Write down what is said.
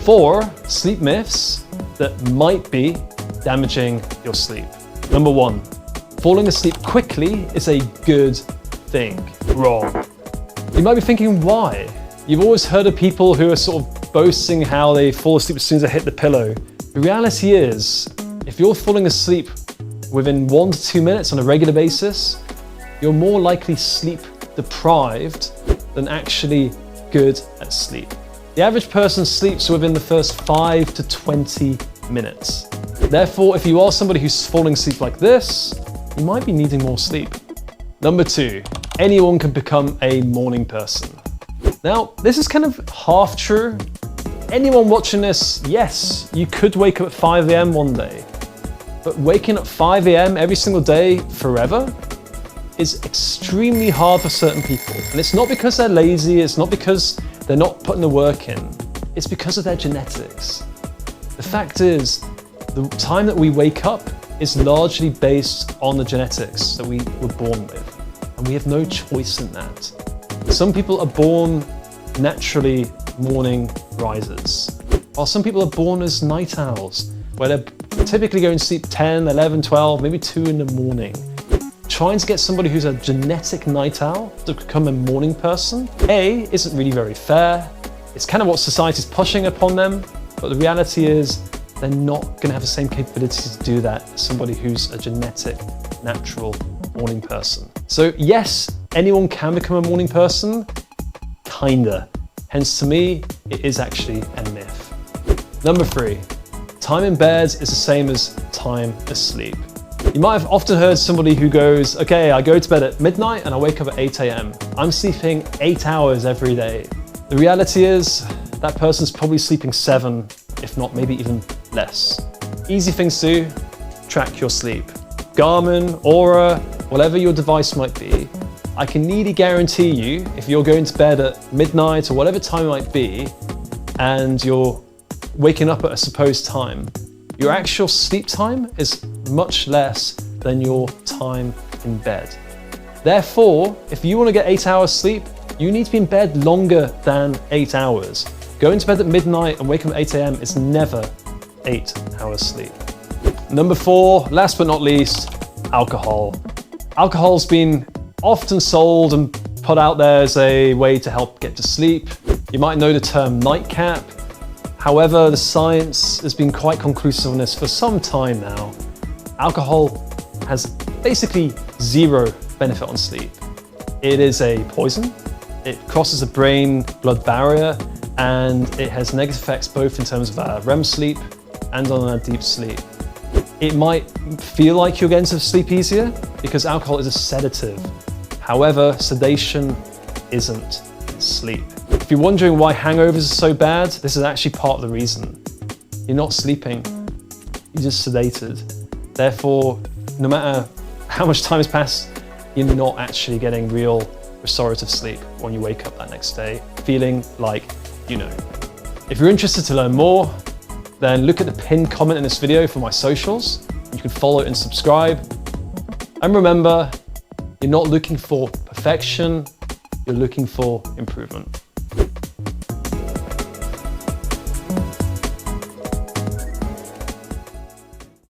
4 sleep myths that might be damaging your sleep. Number 1, falling asleep quickly is a good thing. Wrong. You might be thinking, why? You've always heard of people who are sort of boasting how they fall asleep as soon as they hit the pillow. The reality is, if you're falling asleep within 1 to 2 minutes on a regular basis, you're more likely sleep deprived than actually good at sleep. The average person sleeps within the first 5 to 20 minutes. Therefore, if you are somebody who's falling asleep like this, you might be needing more sleep. Number 2, anyone can become a morning person. Now, this is kind of half true. Anyone watching this, yes, you could wake up at 5 a.m. one day, but waking up 5 a.m. every single day forever is extremely hard for certain people. And it's not because they're lazy, it's not because they're not putting the work in, it's because of their genetics. The fact is, the time that we wake up is largely based on the genetics that we were born with, and we have no choice in that. Some people are born naturally morning risers, while some people are born as night owls, where they're typically going to sleep 10, 11, 12, maybe 2 in the morning. Trying to get somebody who's a genetic night owl to become a morning person, A, isn't really very fair. It's kind of what society's pushing upon them, but the reality is they're not going to have the same capability to do that as somebody who's a genetic, natural morning person. So yes, anyone can become a morning person, kinda. Hence, to me, it is actually a myth. Number 3, time in bed is the same as time asleep. You might have often heard somebody who goes, okay, I go to bed at midnight and I wake up at 8 a.m. I'm sleeping 8 hours every day. The reality is that person's probably sleeping 7, if not maybe even less. Easy things to do, track your sleep. Garmin, Aura, whatever your device might be, I can nearly guarantee you, if you're going to bed at midnight or whatever time it might be, and you're waking up at a supposed time, your actual sleep time is much less than your time in bed. Therefore, if you want to get 8 hours sleep, you need to be in bed longer than 8 hours. Going to bed at midnight and waking up at 8 a.m. is never 8 hours sleep. Number 4, last but not least, alcohol. Alcohol's been often sold and put out there as a way to help get to sleep. You might know the term nightcap. However, the science has been quite conclusive on this for some time now. Alcohol has basically 0 benefit on sleep. It is a poison, it crosses the brain-blood barrier, and it has negative effects both in terms of our REM sleep and on our deep sleep. It might feel like you're getting to sleep easier because alcohol is a sedative. However, sedation isn't sleep. If you're wondering why hangovers are so bad, this is actually part of the reason. You're not sleeping, you're just sedated. Therefore, no matter how much time has passed, you're not actually getting real restorative sleep when you wake up that next day, feeling like you know. If you're interested to learn more, then look at the pinned comment in this video for my socials. You can follow and subscribe. And remember, you're not looking for perfection, you're looking for improvement.